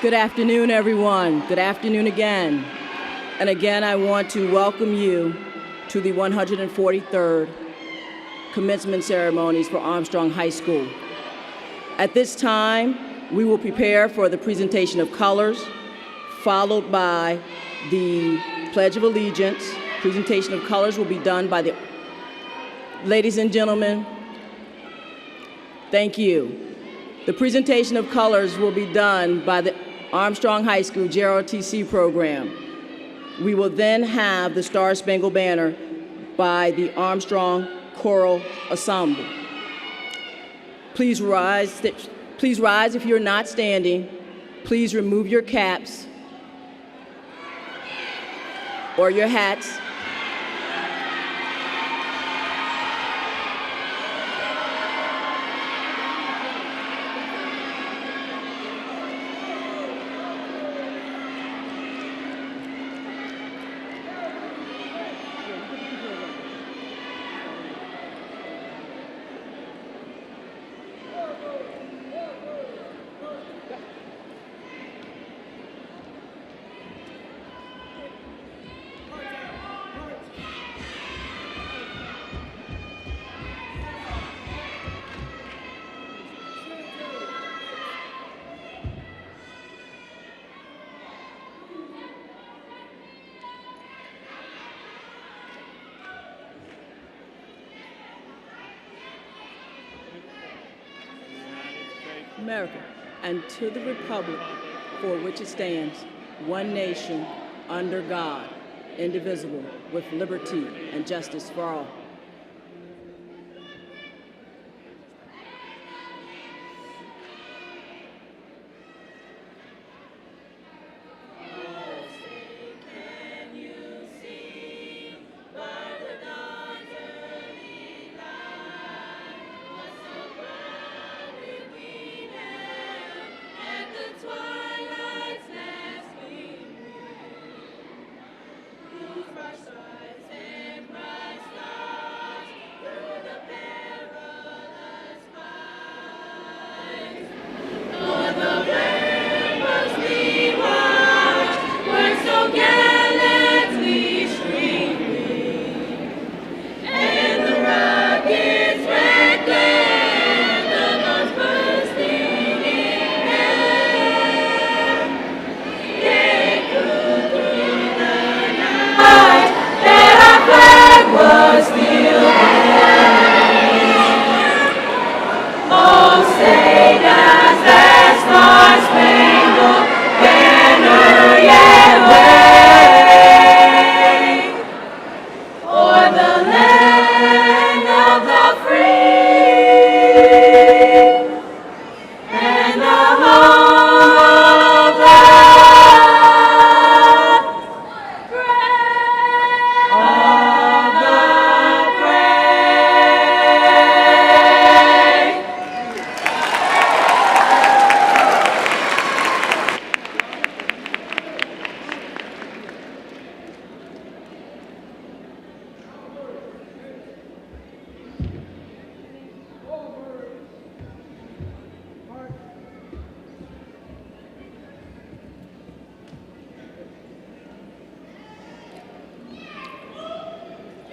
Good afternoon, everyone. Good afternoon again. And again, I want to welcome you to the 143rd commencement ceremonies for Armstrong High School. At this time, we will prepare for the presentation of colors, followed by the Pledge of Allegiance. Presentation of colors will be done by the, ladies and gentlemen, thank you. The presentation of colors will be done by the Armstrong High School JROTC program. We will then have the Star Spangled Banner by the Armstrong Choral Ensemble. Please rise if you're not standing. Please remove your caps or your hats. America, and to the republic for which it stands, one nation, under God, indivisible, with liberty and justice for all.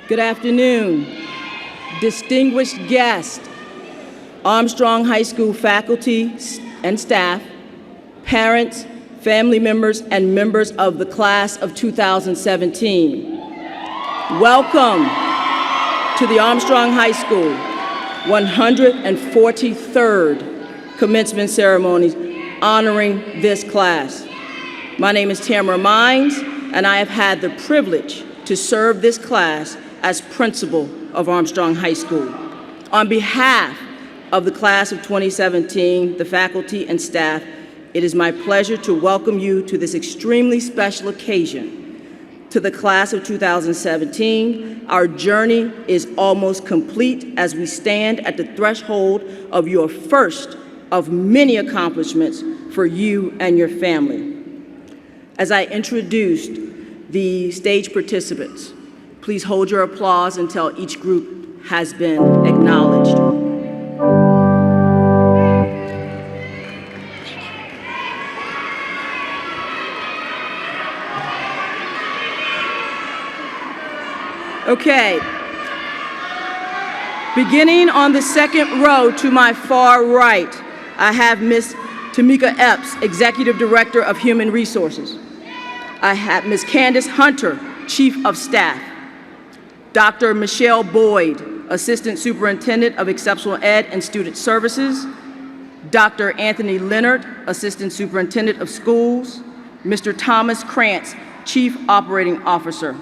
Good afternoon, distinguished guests, Armstrong High School faculty and staff, parents, family members, and members of the class of 2017. Welcome to the Armstrong High School 143rd commencement ceremonies honoring this class. My name is Tamara Mines, and I have had the privilege to serve this class as principal of Armstrong High School. On behalf of the class of 2017, the faculty and staff, it is my pleasure to welcome you to this extremely special occasion. To the class of 2017, our journey is almost complete as we stand at the threshold of your first of many accomplishments for you and your family. As I introduced the stage participants, please hold your applause until each group has been acknowledged. Okay. Beginning on the second row to my far right, I have Ms. Tamika Epps, Executive Director of Human Resources. I have Ms. Candace Hunter, Chief of Staff. Dr. Michelle Boyd, Assistant Superintendent of Exceptional Ed and Student Services. Dr. Anthony Leonard, Assistant Superintendent of Schools. Mr. Thomas Krantz, Chief Operating Officer.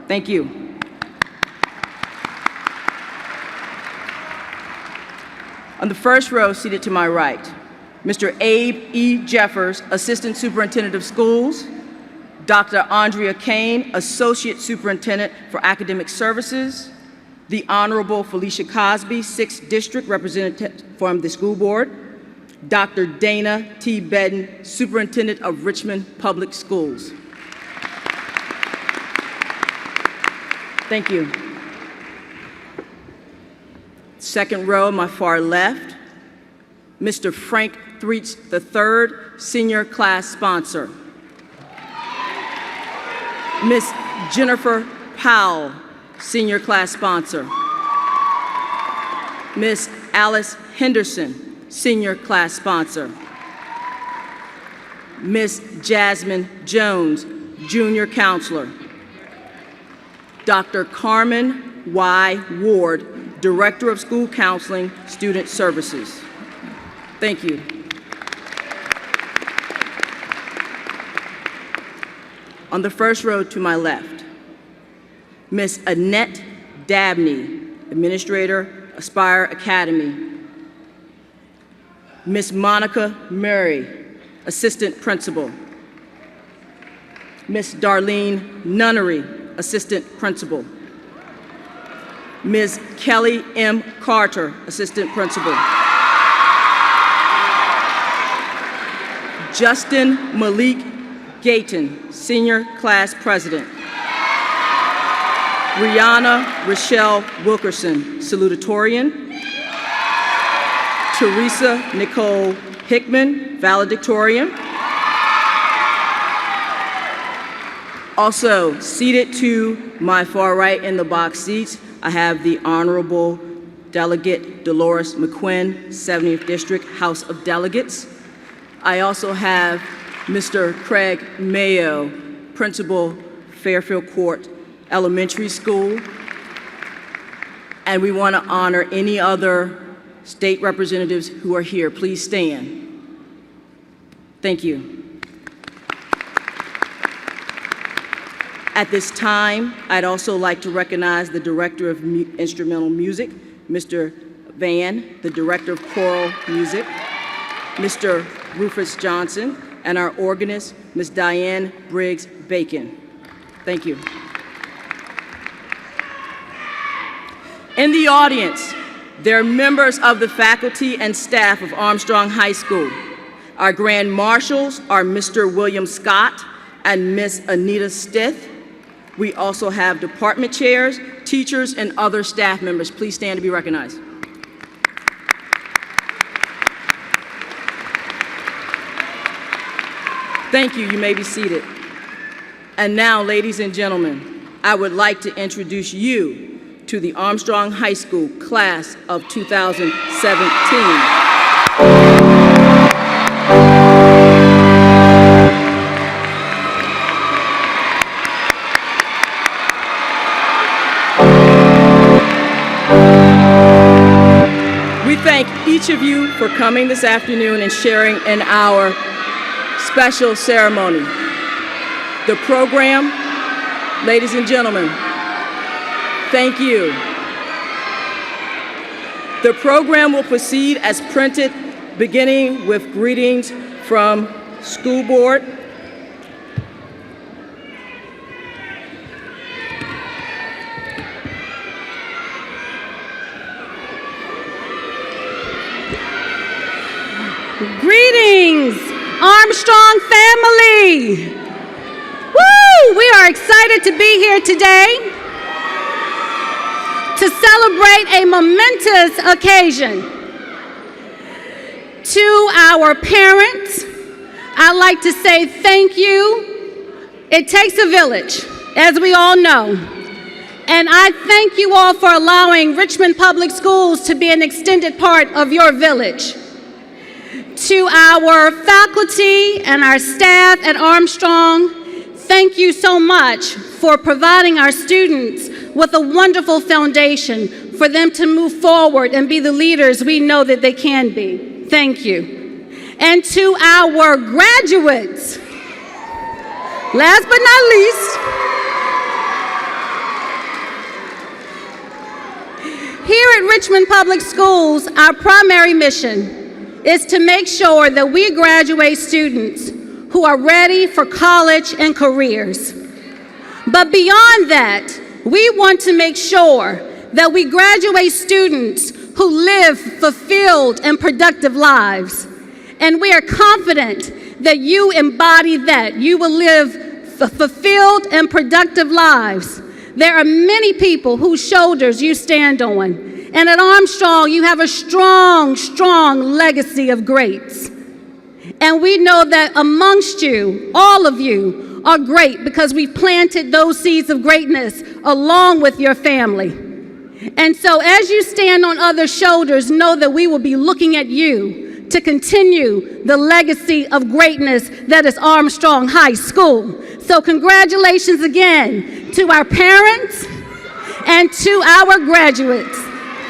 Thank you. On the first row, seated to my right, Mr. Abe E. Jeffers, Assistant Superintendent of Schools. Dr. Andrea Kane, Associate Superintendent for Academic Services. The Honorable Felicia Cosby, 6th District Representative from the School Board. Dr. Dana T. Bedden, Superintendent of Richmond Public Schools. Thank you. Second row, my far left, Mr. Frank Threets III, Senior Class Sponsor. Ms. Jennifer Powell, Senior Class Sponsor. Ms. Alice Henderson, Senior Class Sponsor. Ms. Jasmine Jones, Junior Counselor. Dr. Carmen Y. Ward, Director of School Counseling, Student Services. Thank you. On the first row to my left, Ms. Annette Dabney, Administrator, Aspire Academy. Ms. Monica Murray, Assistant Principal. Ms. Darlene Nunnery, Assistant Principal. Ms. Kelly M. Carter, Assistant Principal. Justin Malik Gayton, Senior Class President. Rihanna Rochelle Wilkerson, Salutatorian. Teresa Nicole Hickman, Valedictorian. Also, seated to my far right in the box seats, I have the Honorable Delegate Dolores McQuinn, 70th District, House of Delegates. I also have Mr. Craig Mayo, Principal, Fairfield Court Elementary School. And we want to honor any other state representatives who are here. Please stand. Thank you. At this time, I'd also like to recognize the Director of Instrumental Music, Mr. Van, the Director of Choral Music, Mr. Rufus Johnson, and our organist, Ms. Diane Briggs Bacon. Thank you. In the audience, there are members of the faculty and staff of Armstrong High School. Our Grand Marshals are Mr. William Scott and Ms. Anita Stith. We also have department chairs, teachers, and other staff members. Please stand to be recognized. Thank you. You may be seated. And now, ladies and gentlemen, I would like to introduce you to the Armstrong High School class of 2017. We thank each of you for coming this afternoon and sharing in our special ceremony. The program, ladies and gentlemen, thank you. The program will proceed as printed, beginning with greetings from School Board. Greetings, Armstrong family. Woo! We are excited to be here today to celebrate a momentous occasion. To our parents, I'd like to say thank you. It takes a village, as we all know. And I thank you all for allowing Richmond Public Schools to be an extended part of your village. To our faculty and our staff at Armstrong, thank you so much for providing our students with a wonderful foundation for them to move forward and be the leaders we know that they can be. Thank you. And to our graduates, last but not least, here at Richmond Public Schools, our primary mission is to make sure that we graduate students who are ready for college and careers. But beyond that, we want to make sure that we graduate students who live fulfilled and productive lives. And we are confident that you embody that. You will live fulfilled and productive lives. There are many people whose shoulders you stand on. And at Armstrong, you have a strong, strong legacy of greats. And we know that amongst you, all of you, are great because we planted those seeds of greatness along with your family. And so as you stand on other shoulders, know that we will be looking at you to continue the legacy of greatness that is Armstrong High School. So congratulations again to our parents and to our graduates.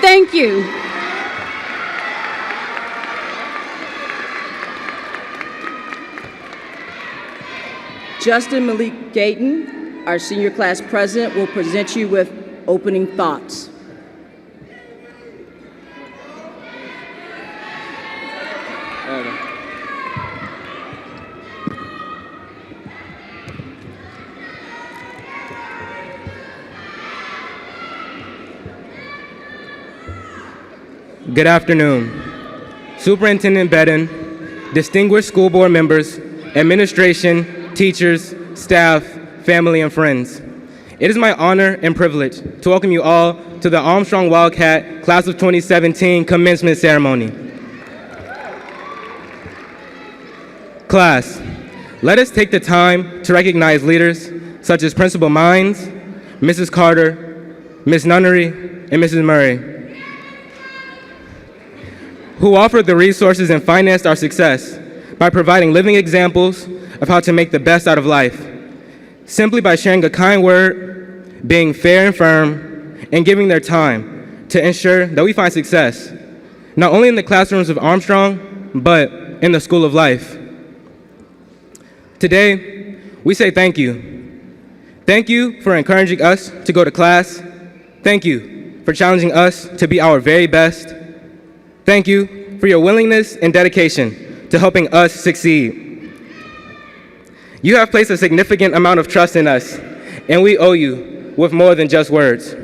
Thank you. Justin Malik Gayton, our senior class president, will present you with opening thoughts. Good afternoon. Superintendent Bedden, distinguished school board members, administration, teachers, staff, family, and friends. It is my honor and privilege to welcome you all to the Armstrong Wildcat Class of 2017 commencement ceremony. Class, let us take the time to recognize leaders such as Principal Mines, Mrs. Carter, Ms. Nunnery, and Mrs. Murray, who offered the resources and financed our success by providing living examples of how to make the best out of life, simply by sharing a kind word, being fair and firm, and giving their time to ensure that we find success, not only in the classrooms of Armstrong, but in the school of life. Today, we say thank you. Thank you for encouraging us to go to class. Thank you for challenging us to be our very best. Thank you for your willingness and dedication to helping us succeed. You have placed a significant amount of trust in us, and we owe you with more than just words.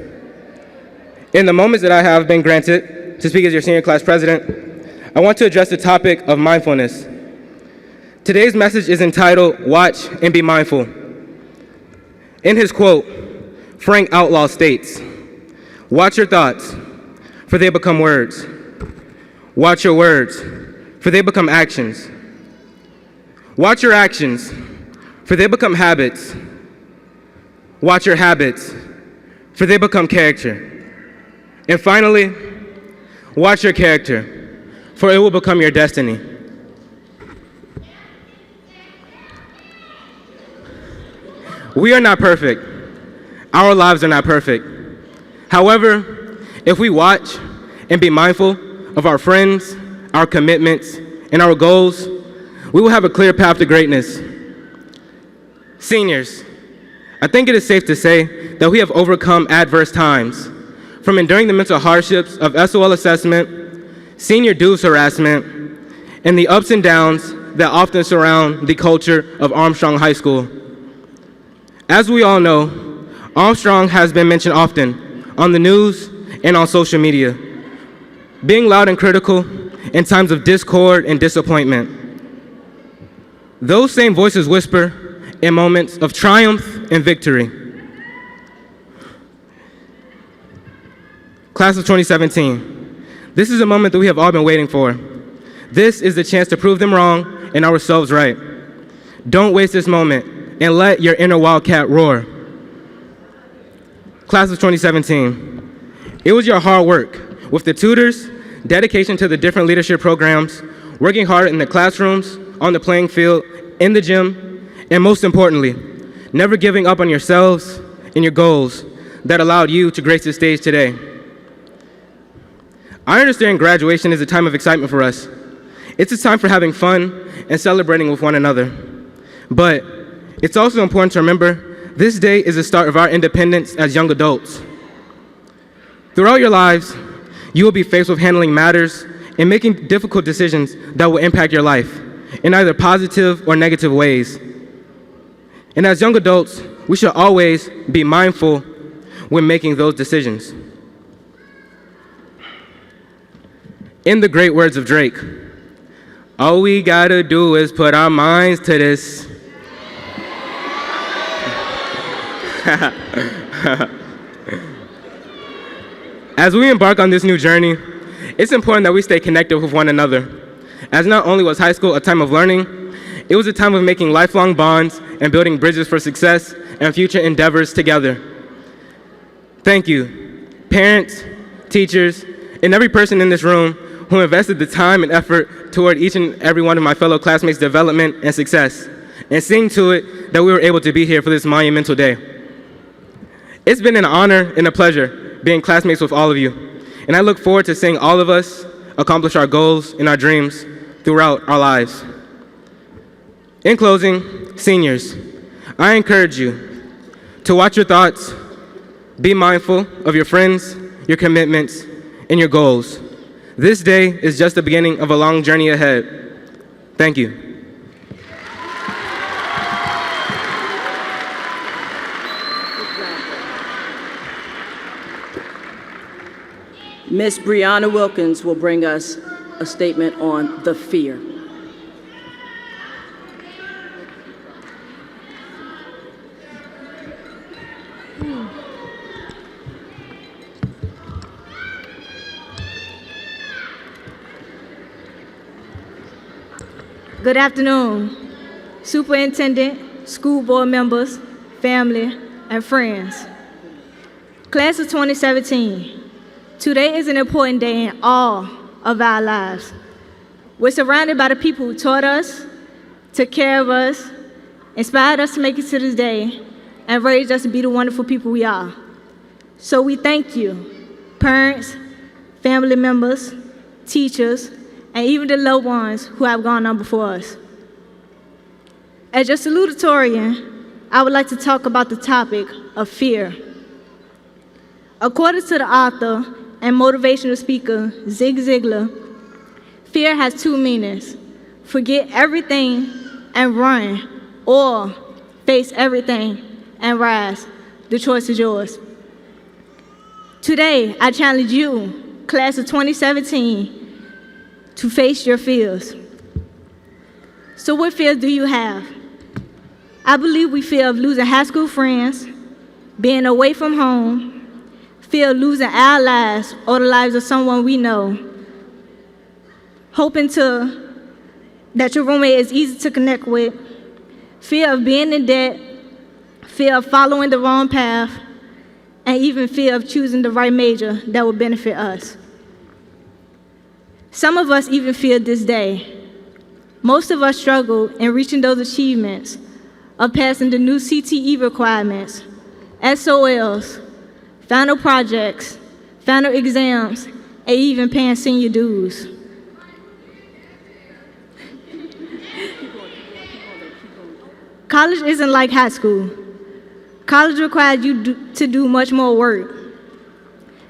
In the moments that I have been granted to speak as your senior class president, I want to address the topic of mindfulness. Today's message is entitled, "Watch and Be Mindful." In his quote, Frank Outlaw states, "Watch your thoughts, for they become words. Watch your words, for they become actions. Watch your actions, for they become habits. Watch your habits, for they become character. And finally, watch your character, for it will become your destiny." We are not perfect. Our lives are not perfect. However, if we watch and be mindful of our friends, our commitments, and our goals, we will have a clear path to greatness. Seniors, I think it is safe to say that we have overcome adverse times, from enduring the mental hardships of SOL assessment, senior dues harassment, and the ups and downs that often surround the culture of Armstrong High School. As we all know, Armstrong has been mentioned often on the news and on social media, being loud and critical in times of discord and disappointment. Those same voices whisper in moments of triumph and victory. Class of 2017, this is a moment that we have all been waiting for. This is the chance to prove them wrong and ourselves right. Don't waste this moment and let your inner wildcat roar. Class of 2017, it was your hard work with the tutors, dedication to the different leadership programs, working hard in the classrooms, on the playing field, in the gym, and most importantly, never giving up on yourselves and your goals that allowed you to grace the stage today. I understand graduation is a time of excitement for us. It's a time for having fun and celebrating with one another. But it's also important to remember this day is the start of our independence as young adults. Throughout your lives, you will be faced with handling matters and making difficult decisions that will impact your life in either positive or negative ways. And as young adults, we should always be mindful when making those decisions. In the great words of Drake, all we gotta do is put our minds to this. As we embark on this new journey, it's important that we stay connected with one another, as not only was high school a time of learning, it was a time of making lifelong bonds and building bridges for success and future endeavors together. Thank you, parents, teachers, and every person in this room who invested the time and effort toward each and every one of my fellow classmates' development and success, and seeing to it that we were able to be here for this monumental day. It's been an honor and a pleasure being classmates with all of you, and I look forward to seeing all of us accomplish our goals and our dreams throughout our lives. In closing, seniors, I encourage you to watch your thoughts, be mindful of your friends, your commitments, and your goals. This day is just the beginning of a long journey ahead. Thank you. Ms. Brianna Wilkins will bring us a statement on the fear. Good afternoon, Superintendent, school board members, family, and friends. Class of 2017, today is an important day in all of our lives. We're surrounded by the people who taught us, took care of us, inspired us to make it to this day, and raised us to be the wonderful people we are. So we thank you, parents, family members, teachers, and even the loved ones who have gone on before us. As your salutatorian, I would like to talk about the topic of fear. According to the author and motivational speaker, Zig Ziglar, fear has two meanings: forget everything and run, or face everything and rise. The choice is yours. Today, I challenge you, class of 2017, to face your fears. So what fears do you have? I believe we fear of losing high school friends, being away from home, fear of losing our lives or the lives of someone we know, hoping that your roommate is easy to connect with, fear of being in debt, fear of following the wrong path, and even fear of choosing the right major that will benefit us. Some of us even fear this day. Most of us struggle in reaching those achievements of passing the new CTE requirements, SOLs, final projects, final exams, and even paying senior dues. College isn't like high school. College requires you to do much more work.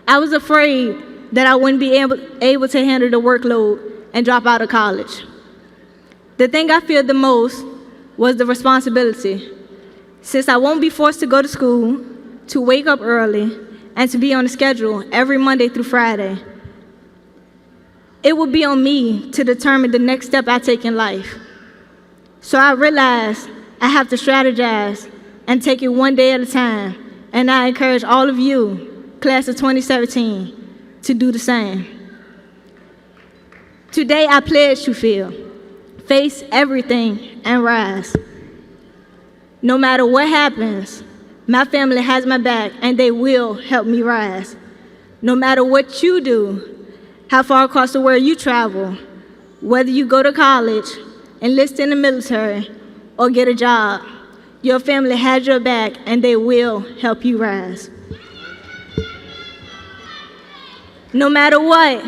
I was afraid that I wouldn't be able to handle the workload and drop out of college. The thing I feared the most was the responsibility, since I won't be forced to go to school, to wake up early, and to be on a schedule every Monday through Friday. It will be on me to determine the next step I take in life. So I realized I have to strategize and take it one day at a time, and I encourage all of you, class of 2017, to do the same. Today I pledge to fear, face everything and rise. No matter what happens, My family has my back, and they will help me rise. No matter what you do, how far across the world you travel, whether you go to college, enlist in the military, or get a job, your family has your back, and they will help you rise. No matter what,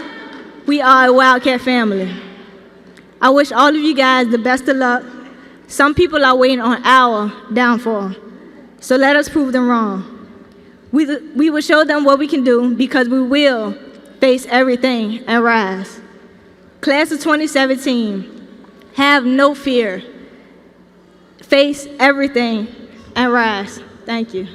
we are a Wildcat family. I wish all of you guys the best of luck. Some people are waiting on our downfall, so let us prove them wrong. We will show them what we can do because we will face everything and rise. Class of 2017, have no fear. Face everything and rise. Thank you.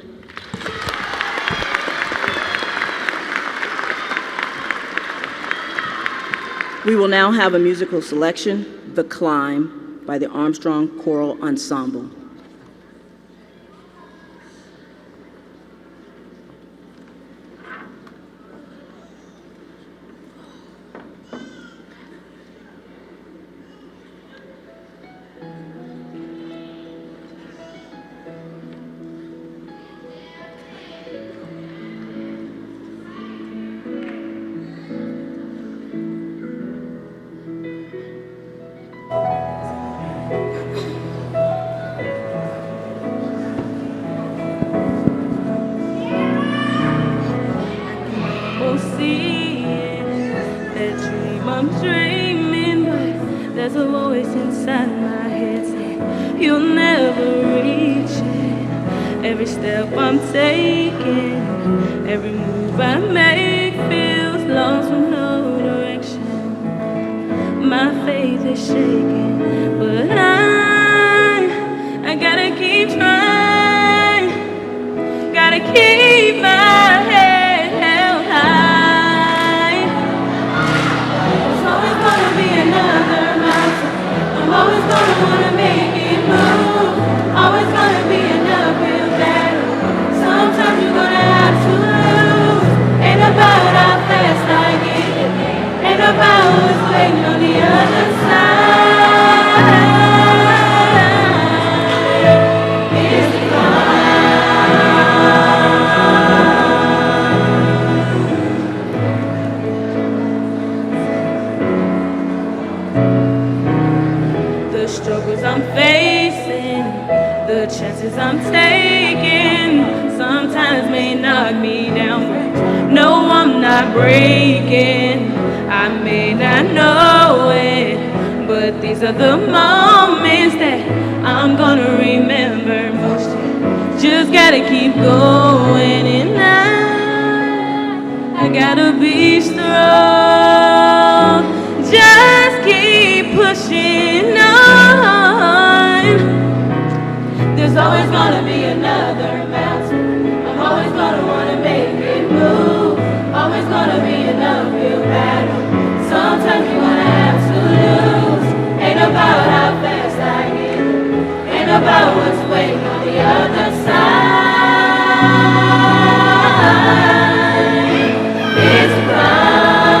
We will now have a musical selection, The Climb, by the Armstrong Choral Ensemble. I'm dreaming, but there's a voice inside my head saying you'll never reach it. Every step I'm taking, every move I make feels lost with no direction. My faith is shaking, but I gotta keep trying, gotta keep my head held high. I'm always gonna wanna make it move. Always gonna be an uphill battle. Sometimes you're gonna have to lose. Ain't about how fast I get it. Ain't about what's waiting on the other side. It's the struggles I'm facing, the chances I'm taking, sometimes may knock me down, but no, I'm not breaking. I may not know it, but these are the moments that I'm gonna remember most. Just gotta keep going, and I gotta be strong. Just keep pushing on. There's always gonna be another mountain. I'm always gonna wanna make it move. Always gonna be an uphill battle. Sometimes you're gonna have to lose. Ain't about how fast I get. Ain't about what's waiting on the other side. It's a climb.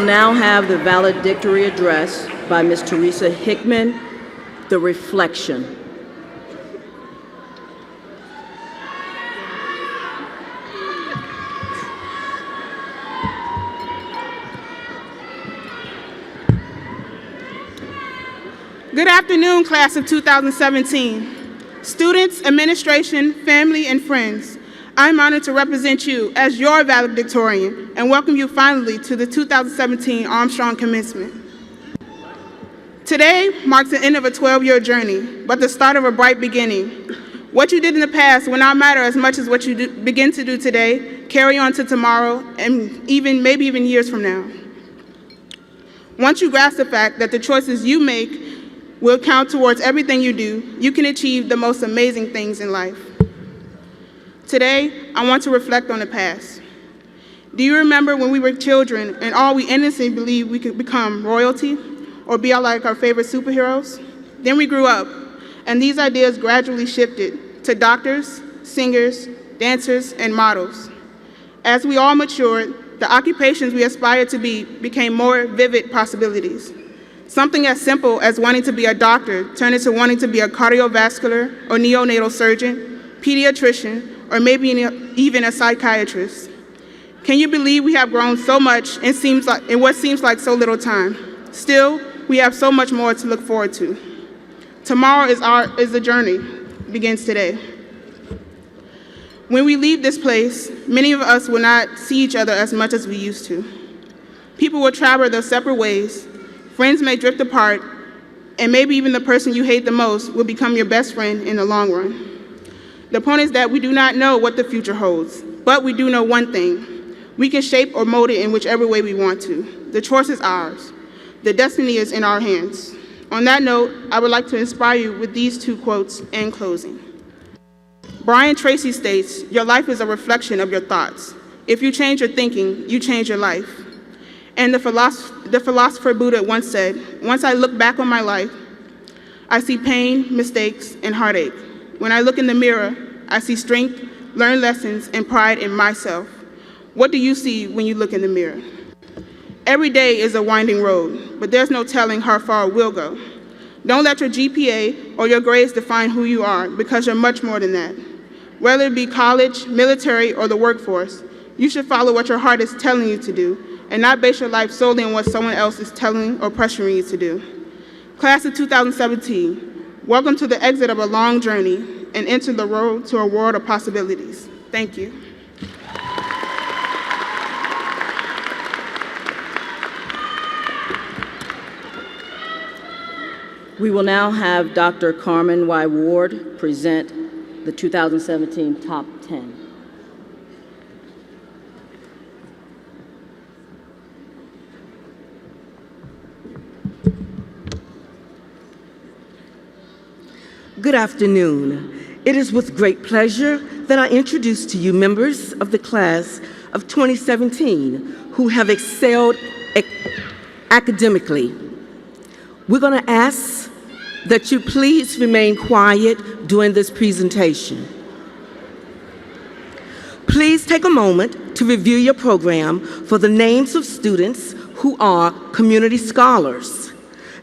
Now have the valedictory address by Ms. Teresa Hickman, The Reflection. Good afternoon, class of 2017. Students, administration, family, and friends. I'm honored to represent you as your valedictorian and welcome you finally to the 2017 Armstrong commencement. Today marks the end of a 12-year journey, but the start of a bright beginning. What you did in the past will not matter as much as what you begin to do today, carry on to tomorrow, and maybe even years from now. Once you grasp the fact that the choices you make will count towards everything you do, you can achieve the most amazing things in life. Today, I want to reflect on the past. Do you remember when we were children and all we innocently believed we could become royalty or be like our favorite superheroes? Then we grew up, and these ideas gradually shifted to doctors, singers, dancers, and models. As we all matured, the occupations we aspired to be became more vivid possibilities. Something as simple as wanting to be a doctor turned into wanting to be a cardiovascular or neonatal surgeon, pediatrician, or maybe even a psychiatrist. Can you believe we have grown so much in what seems like so little time? Still, we have so much more to look forward to. Tomorrow is the journey, begins today. When we leave this place, many of us will not see each other as much as we used to. People will travel their separate ways, friends may drift apart, and maybe even the person you hate the most will become your best friend in the long run. The point is that we do not know what the future holds, but we do know one thing. We can shape or mold it in whichever way we want to. The choice is ours. The destiny is in our hands. On that note, I would like to inspire you with these two quotes in closing. Brian Tracy states, "Your life is a reflection of your thoughts. If you change your thinking, you change your life." And the philosopher Buddha once said, "Once I look back on my life, I see pain, mistakes, and heartache. When I look in the mirror, I see strength, learned lessons, and pride in myself." What do you see when you look in the mirror? Every day is a winding road, but there's no telling how far we'll go. Don't let your GPA or your grades define who you are, because you're much more than that. Whether it be college, military, or the workforce, you should follow what your heart is telling you to do, and not base your life solely on what someone else is telling or pressuring you to do. Class of 2017, welcome to the exit of a long journey and enter the road to a world of possibilities. Thank you. We will now have Dr. Carmen Y. Ward present the 2017 Top 10. Good afternoon. It is with great pleasure that I introduce to you members of the class of 2017 who have excelled academically. We're going to ask that you please remain quiet during this presentation. Please take a moment to review your program for the names of students who are community scholars.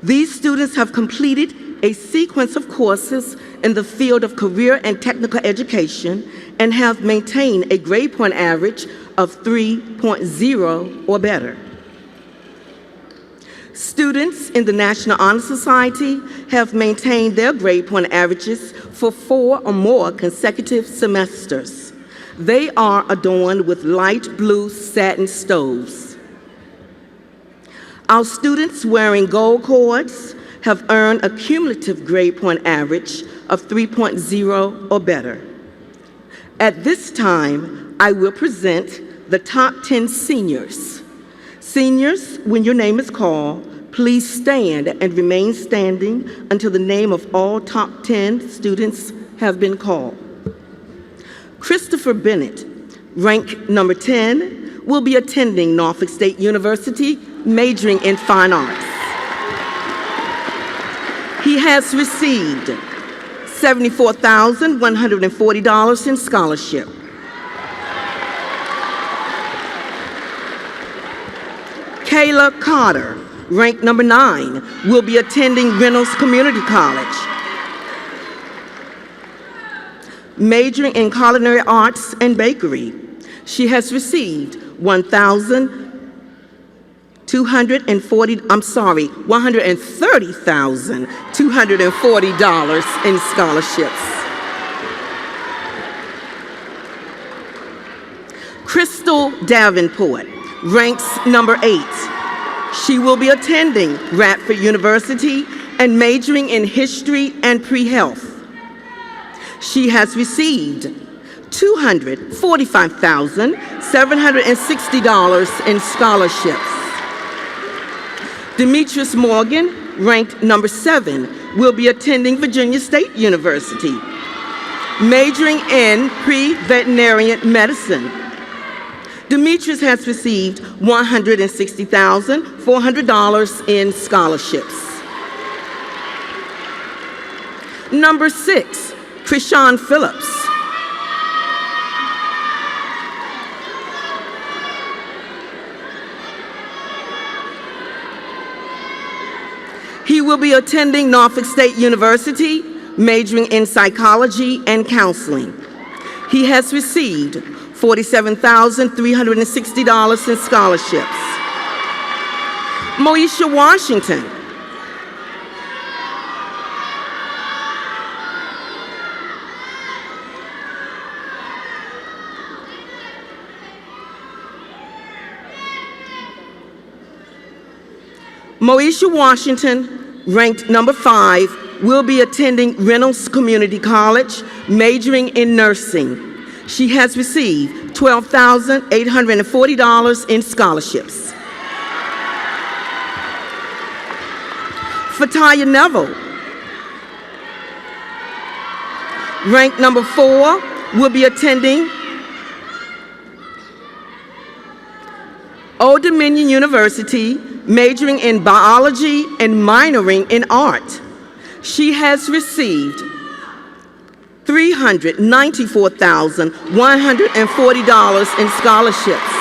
These students have completed a sequence of courses in the field of career and technical education and have maintained a grade point average of 3.0 or better. Students in the National Honor Society have maintained their grade point averages for 4 or more consecutive semesters. They are adorned with light blue satin stoves. Our students wearing gold cords have earned a cumulative grade point average of 3.0 or better. At this time, I will present the top 10 seniors. Seniors, when your name is called, please stand and remain standing until the name of all top 10 students have been called. Christopher Bennett, rank number 10, will be attending Norfolk State University, majoring in fine arts. He has received $74,140 in scholarship. Kayla Carter, rank number 9, will be attending Reynolds Community College, majoring in culinary arts and bakery. She has received $130,240 in scholarships. Crystal Davenport ranks number 8. She will be attending Radford University and majoring in history and pre-health. She has received $245,760 in scholarships. Demetrius Morgan, ranked number 7, will be attending Virginia State University, majoring in pre-veterinary medicine. Demetrius has received $160,400 in scholarships. Number 6, Krishan Phillips. He will be attending Norfolk State University, majoring in psychology and counseling. He has received $47,360 in scholarships. Moesha Washington. Moesha Washington, ranked number 5, will be attending Reynolds Community College, majoring in nursing. She has received $12,840 in scholarships. Fataya Neville, ranked number 4, will be attending Old Dominion University, majoring in biology and minoring in art. She has received $394,140 in scholarships.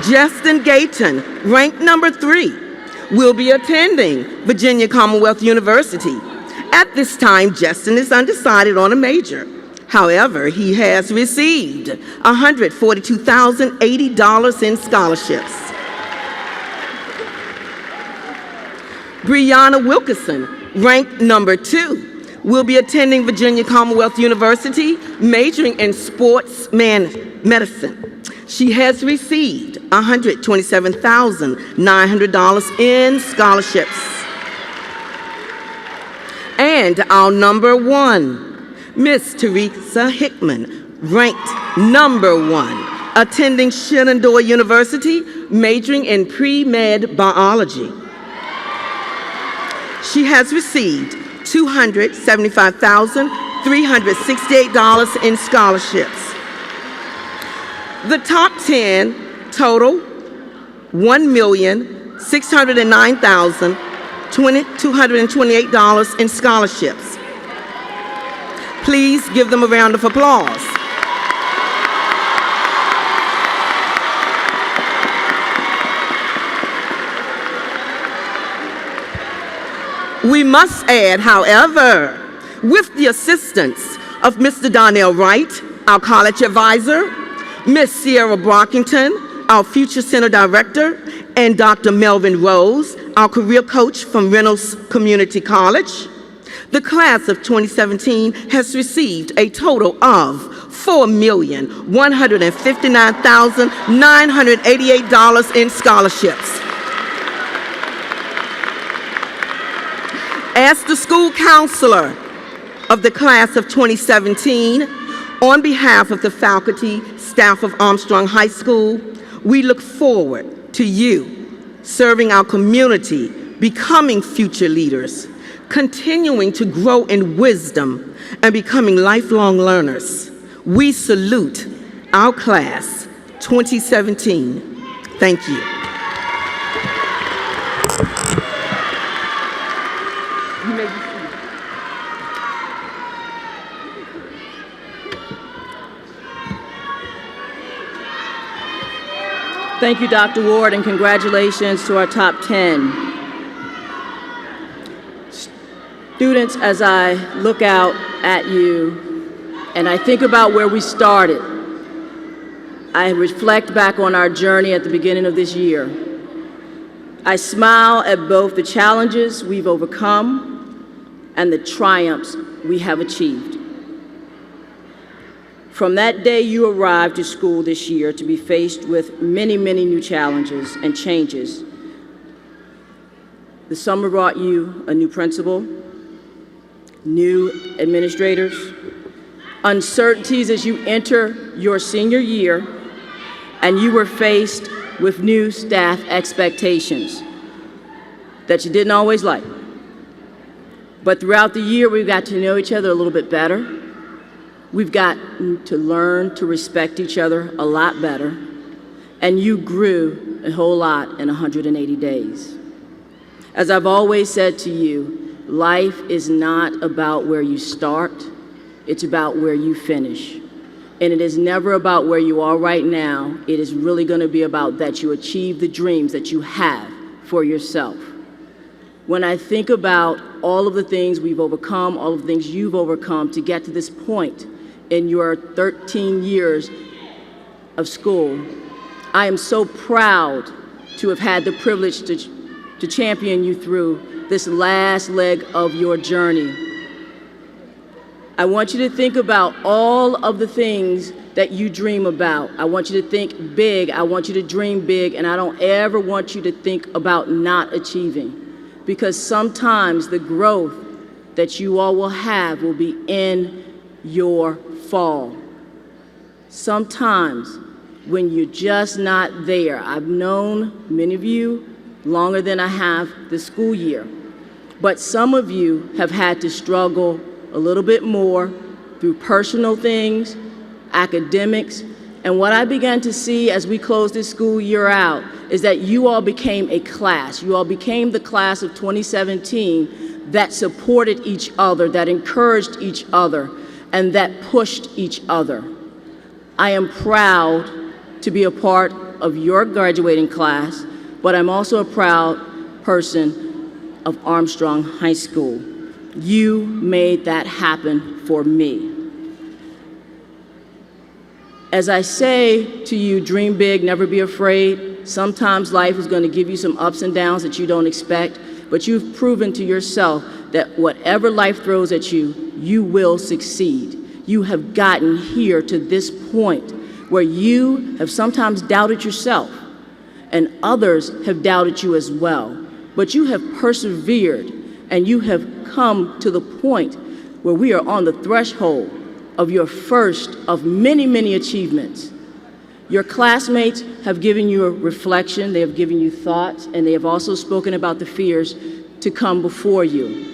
Justin Gayton, ranked number 3, will be attending Virginia Commonwealth University. At this time, Justin is undecided on a major. However, he has received $142,080 in scholarships. Brianna Wilkerson, ranked number 2, will be attending Virginia Commonwealth University, majoring in sports medicine. She has received $127,900 in scholarships. And our number 1, Miss Teresa Hickman, ranked number 1, attending Shenandoah University, majoring in pre-med biology. She has received $275,368 in scholarships. The top 10 total $1,609,228 in scholarships. Please give them a round of applause. We must add, however, with the assistance of Mr. Donnell Wright, our college advisor, Ms. Sierra Brockington, our future center director, and Dr. Melvin Rose, our career coach from Reynolds Community College, the class of 2017 has received a total of $4,159,988 in scholarships. As the school counselor of the class of 2017, on behalf of the faculty, staff of Armstrong High School, we look forward to you serving our community, becoming future leaders, continuing to grow in wisdom, and becoming lifelong learners. We salute our class 2017. Thank you. You may be seated. Thank you, Dr. Ward, and congratulations to our top 10. Students, as I look out at you and I think about where we started, I reflect back on our journey at the beginning of this year. I smile at both the challenges we've overcome and the triumphs we have achieved. From that day you arrived to school this year to be faced with many, many new challenges and changes. The summer brought you a new principal, new administrators, uncertainties as you enter your senior year, and you were faced with new staff expectations that you didn't always like. But throughout the year, we've got to know each other a little bit better. We've got to learn to respect each other a lot better, and you grew a whole lot in 180 days. As I've always said to you, life is not about where you start, it's about where you finish. And it is never about where you are right now, it is really going to be about that you achieve the dreams that you have for yourself. When I think about all of the things we've overcome, all of the things you've overcome to get to this point in your 13 years of school, I am so proud to have had the privilege to champion you through this last leg of your journey. I want you to think about all of the things that you dream about. I want you to think big, I want you to dream big, and I don't ever want you to think about not achieving. Because sometimes the growth that you all will have will be in your fall. Sometimes when you're just not there. I've known many of you longer than I have the school year, but some of you have had to struggle a little bit more through personal things, academics, and what I began to see as we closed this school year out is that you all became a class. You all became the class of 2017 that supported each other, that encouraged each other, and that pushed each other. I am proud to be a part of your graduating class, but I'm also a proud person of Armstrong High School. You made that happen for me. As I say to you, dream big, never be afraid. Sometimes life is going to give you some ups and downs that you don't expect, but you've proven to yourself that whatever life throws at you, you will succeed. You have gotten here to this point where you have sometimes doubted yourself, and others have doubted you as well. But you have persevered, and you have come to the point where we are on the threshold of your first of many, many achievements. Your classmates have given you a reflection, they have given you thoughts, and they have also spoken about the fears to come before you.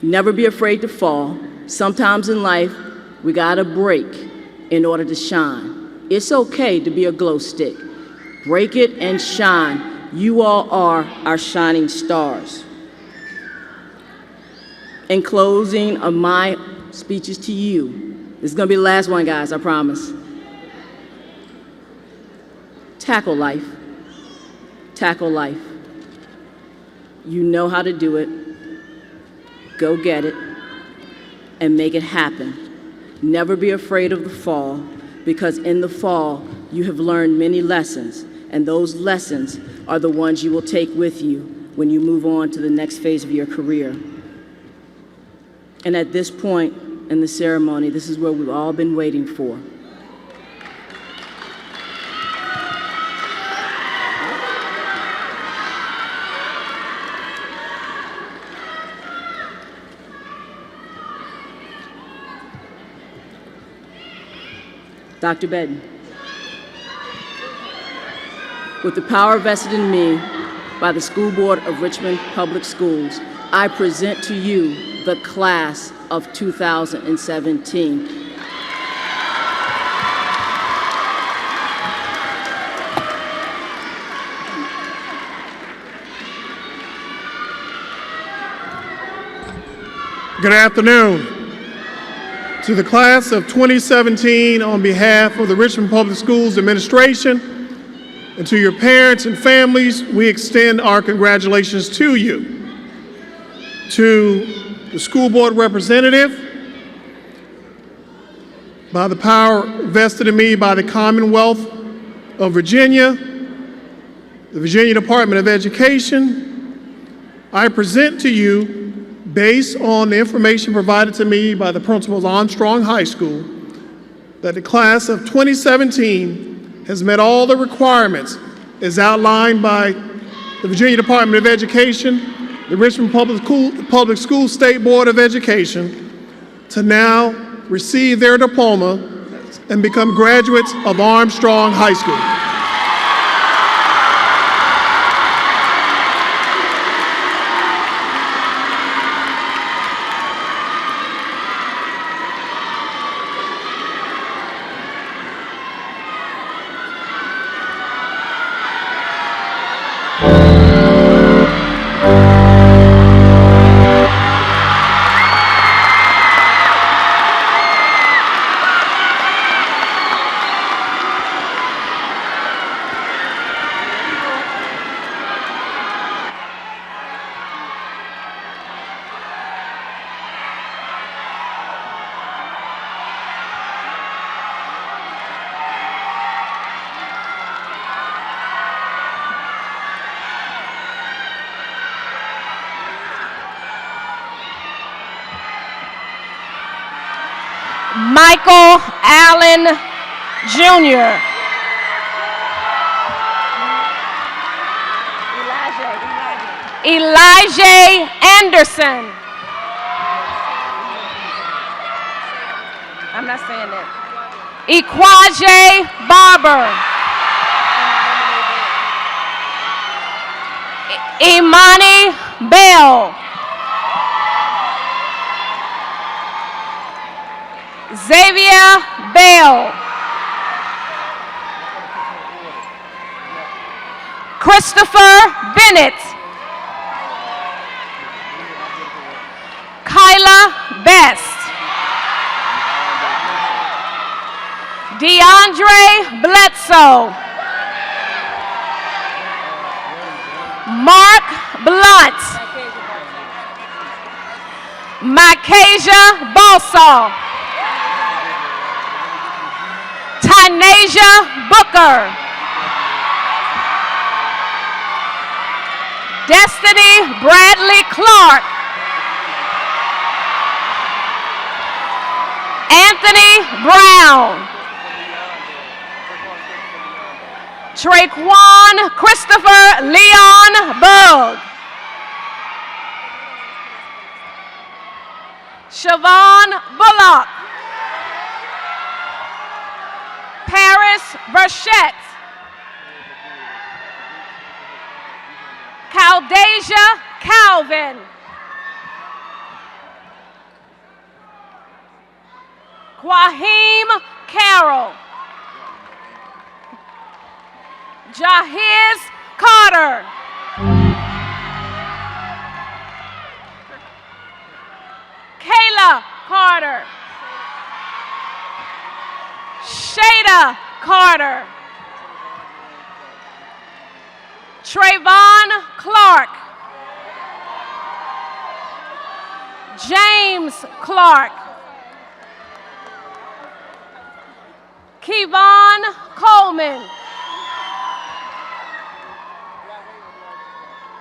Never be afraid to fall. Sometimes in life, we gotta break in order to shine. It's okay to be a glow stick. Break it and shine. You all are our shining stars. In closing of my speeches to you, this is gonna be the last one, guys, I promise. Tackle life. Tackle life. You know how to do it. Go get it and make it happen. Never be afraid of the fall, because in the fall, you have learned many lessons, and those lessons are the ones you will take with you when you move on to the next phase of your career. And at this point in the ceremony, this is what we've all been waiting for. Dr. Bedden, with the power vested in me by the School Board of Richmond Public Schools, I present to you the class of 2017. Good afternoon. To the class of 2017, on behalf of the Richmond Public Schools Administration, and to your parents and families, we extend our congratulations to you. To the school board representative, by the power vested in me by the Commonwealth of Virginia, the Virginia Department of Education, I present to you, based on the information provided to me by the principals of Armstrong High School, that the class of 2017 has met all the requirements as outlined by the Virginia Department of Education, the Richmond Public School State Board of Education, to now receive their diploma and become graduates of Armstrong High School. Michael Allen Jr. Elijah Anderson. I'm not saying that. Equaje Barber. Imani Bell. Xavier Bell. Christopher Bennett. Kyla Best. DeAndre Bledsoe. Mark Blunt. Micaiah Balsaw. Tynasia Booker. Destiny Bradley Clark. Anthony Brown. Traquan Christopher Leon Bug. Siobhan Bullock. Paris Burchett. Caldasia Calvin. Quahim Carroll. Jahiz Carter. Kayla Carter. Shada Carter. Trayvon Clark. James Clark. Kevon Coleman.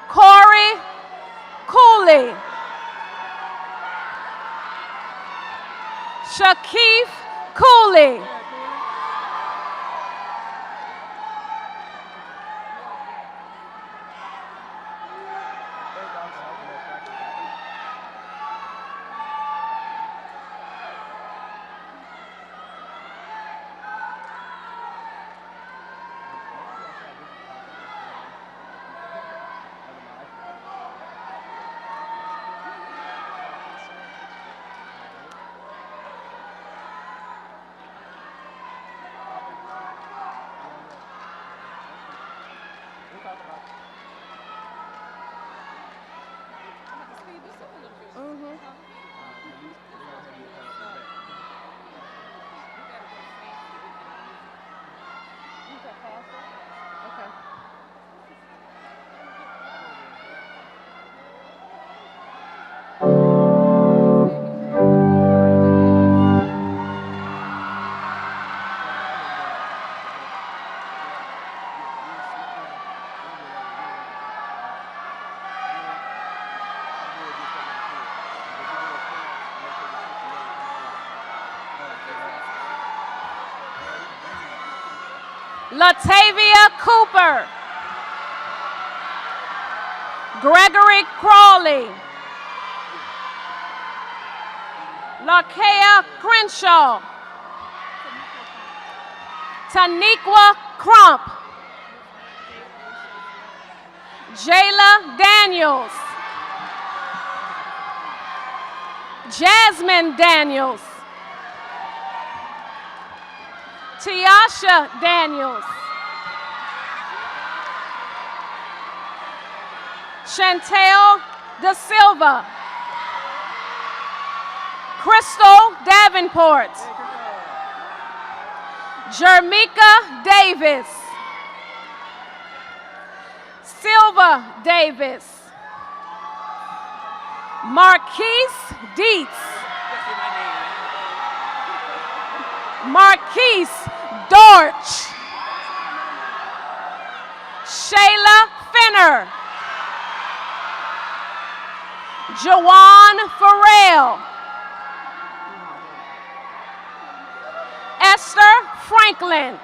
Corey Cooley. Shakif Cooley. Latavia Cooper. Gregory Crawley. Lakea Crenshaw. Taniqua Crump. Jayla Daniels. Jasmine Daniels. Tiasha Daniels. Chantel Da Silva. Crystal Davenport. Jermika Davis. Silva Davis. Marquise Dietz. Marquise Dorch. Shayla Finner. Jawan Farrell. Esther Franklin.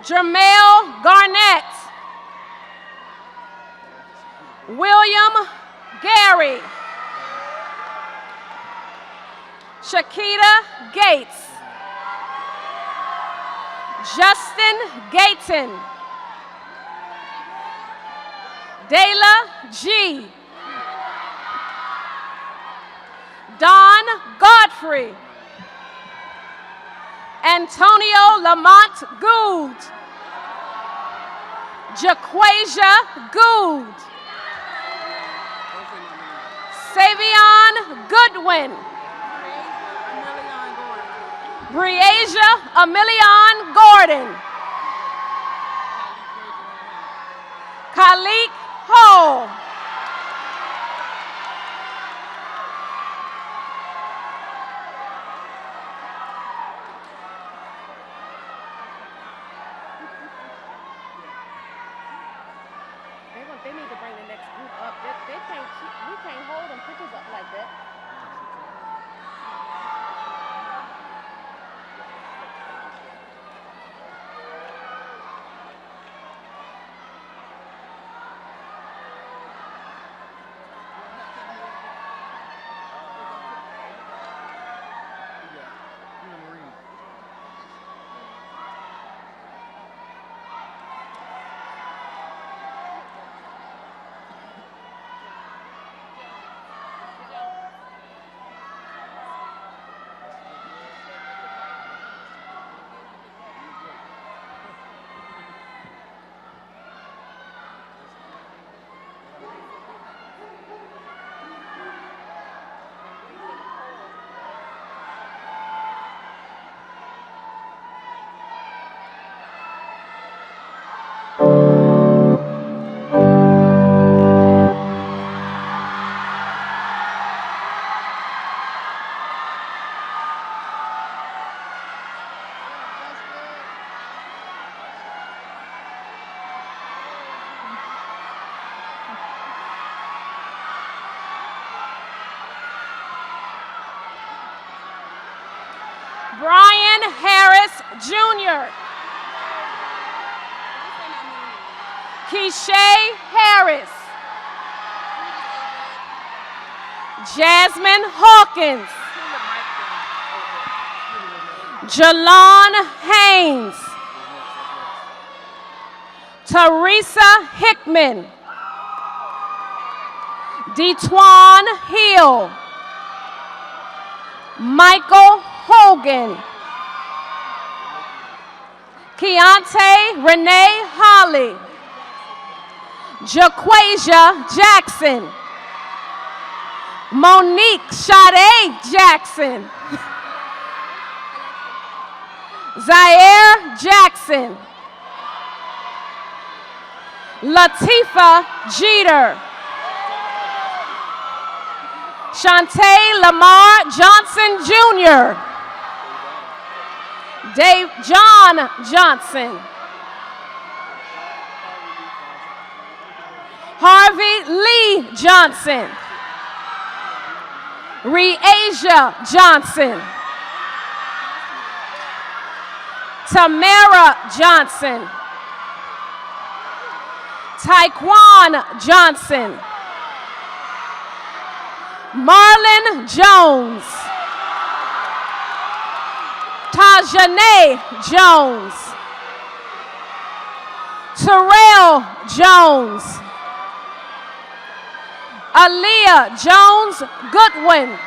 Jermel Garnett. William Gary. Shakita Gates. Justin Gayton. Dayla G. Don Godfrey. Antonio Lamont Gould. Jaquasia Gould. Savion Goodwin. Breasia Emilion Gordon. Khalik Hall. They need to bring the next group up. We can't hold them pictures up like that. Brian Harris Jr. Keisha Harris. Jasmine Hawkins. Jalon Haynes. Teresa Hickman. Detwan Hill. Michael Hogan. Keontae Renee Holly. Jaquasia Jackson. Monique Sade Jackson. Zaire Jackson. Latifa Jeter. Shantae Lamar Johnson Jr. Dave John Johnson. Harvey Lee Johnson. Reasia Johnson. Tamara Johnson. Taekwon Johnson. Marlon Jones. Tajane Jones. Terrell Jones. Aaliyah Jones Goodwin.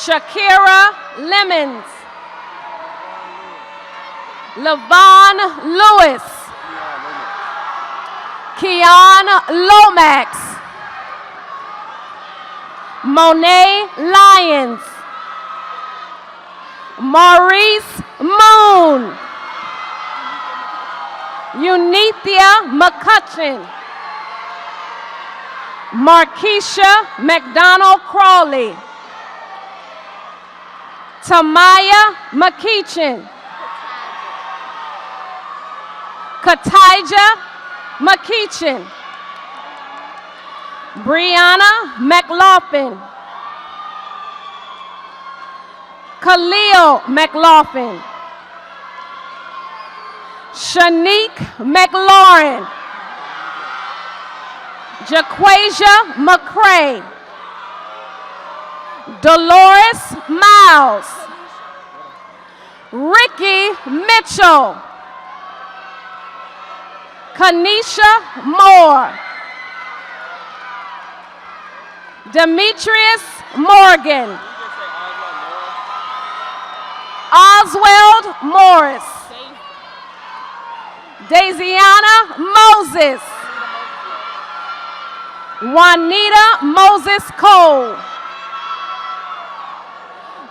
Shakira Lemons. Lavon Lewis. Keon Lomax. Monet Lyons. Maurice Moon. Unithia McCutcheon. Markeisha McDonald Crawley. Tamaya McKeechin. Katija McKeechin. Brianna McLaughlin. Khalil McLaughlin. Shanique McLaurin. Jaquasia McCray. Dolores Miles. Ricky Mitchell. Kanisha Moore. Demetrius Morgan. Oswald Morris. Daisiana Moses. Juanita Moses Cole.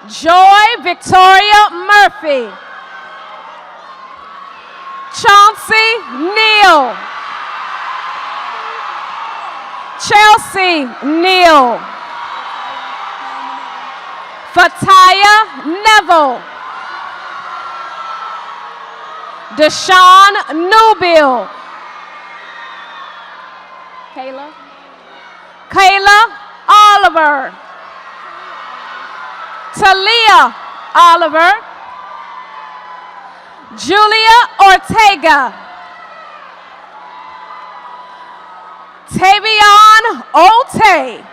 Joy Victoria Murphy. Chauncey Neal. Chelsea Neal. Fataya Neville. Deshaun Newbill. Kayla Oliver. Talia Oliver. Julia Ortega. Tavion Ote.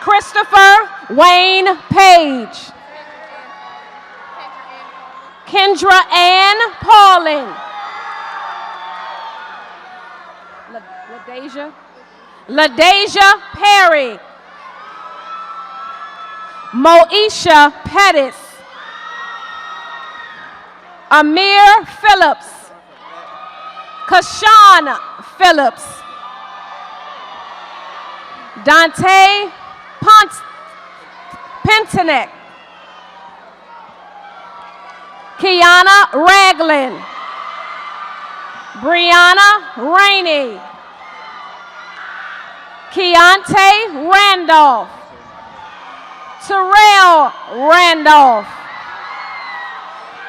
Christopher Wayne Page. Kendra Ann Pauling. LaDeja Perry. Moesha Pettis. Amir Phillips. Kashawn Phillips. Dante Pentanek. Kiana Ragland. Brianna Rainey. Keontae Randolph. Terrell Randolph.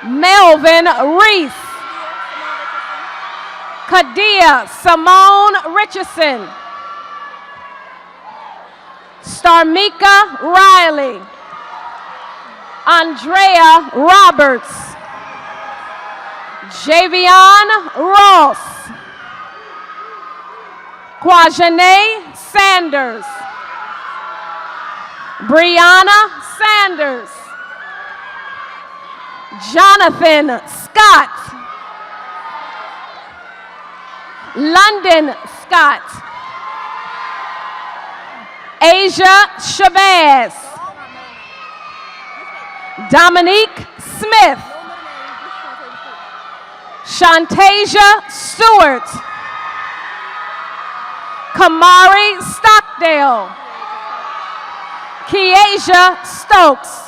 Melvin Reese. Kadia Simone Richardson. Starmika Riley. Andrea Roberts. Javion Ross. Quajane Sanders. Brianna Sanders. Jonathan Scott. London Scott. Asia Shabazz. Dominique Smith. Shantasia Stewart. Kamari Stockdale. Keasia Stokes.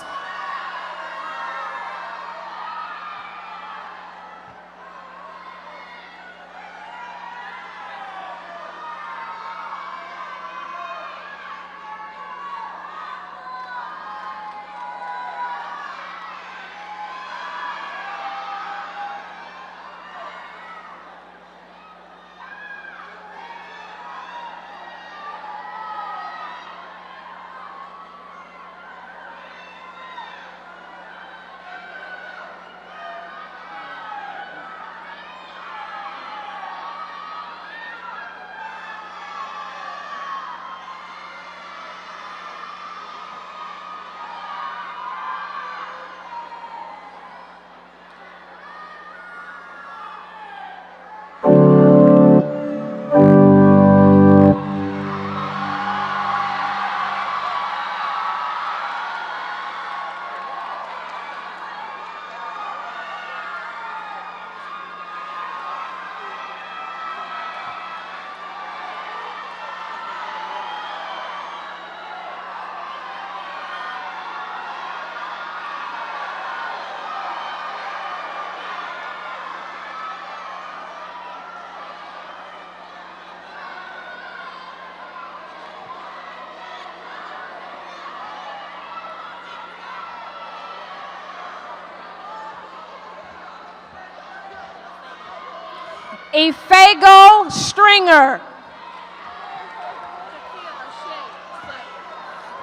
Ifago Stringer.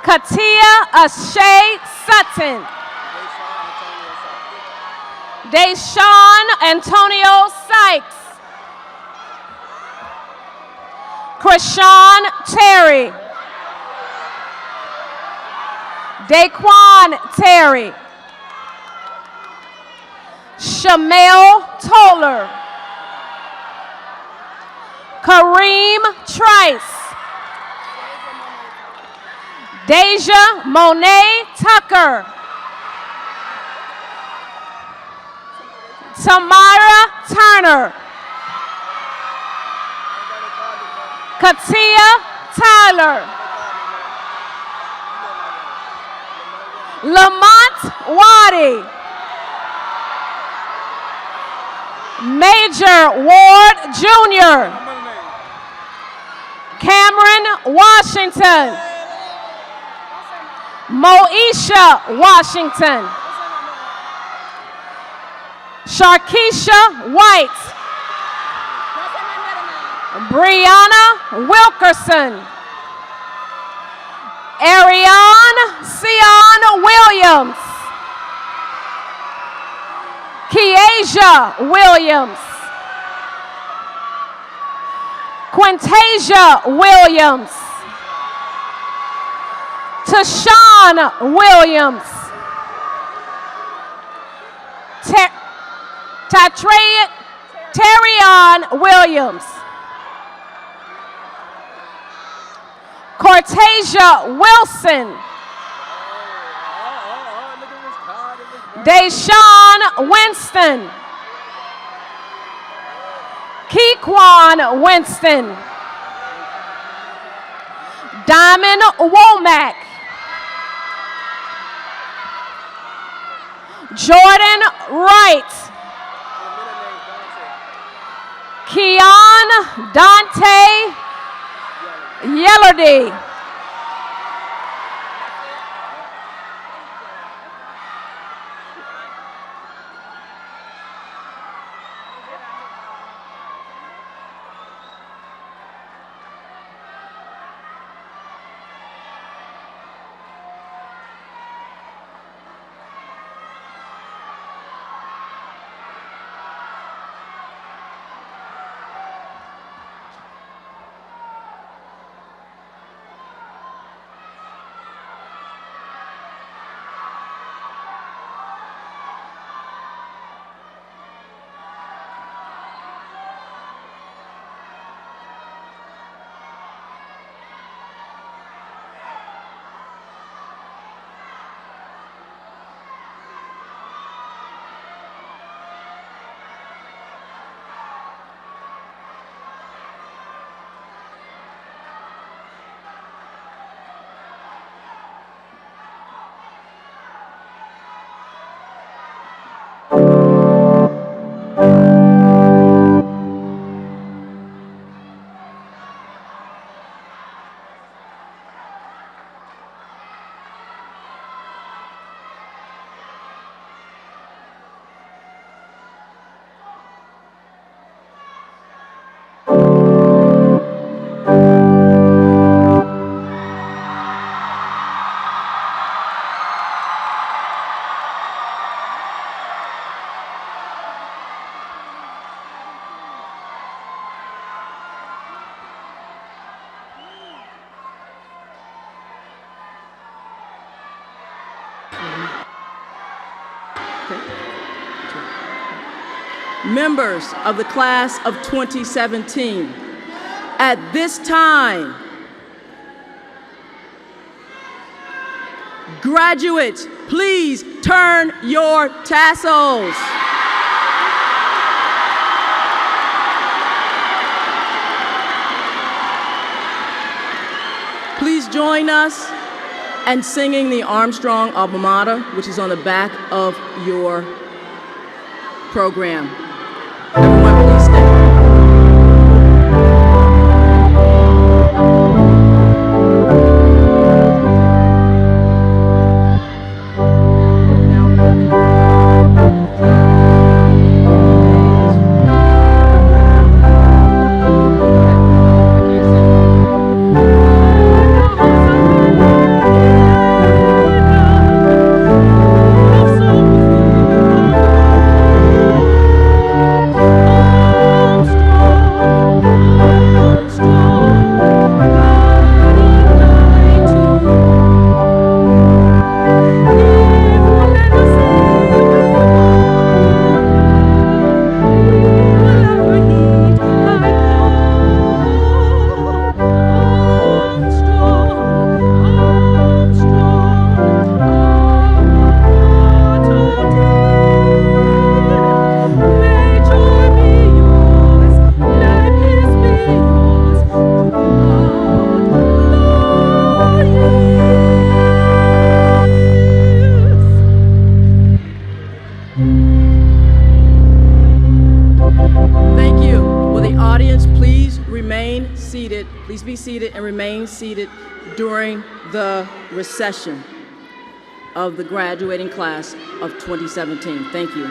Katia Ashay Sutton. Deshaun Antonio Sykes. Krishawn Terry. Daquan Terry. Shamel Toller. Kareem Trice. Deja Monet Tucker. Tamara Turner. Katia Tyler. Lamont Waddy. Major Ward Jr. Cameron Washington. Moesha Washington. Sharkeisha White. Brianna Wilkerson. Ariane Sion Williams. Keasia Williams. Quintasia Williams. Tashawn Williams. Terrion Williams. Cortasia Wilson. Deshawn Winston. Kequan Winston. Diamond Womack. Jordan Wright. Keon Dante Yellerdy. Members of the class of 2017, at this time, graduates, please turn your tassels. Please join us in singing the Armstrong alma mater, which is on the back of your program. Everyone, please stand. Please be seated and remain seated during the recession of the graduating class of 2017. Thank you.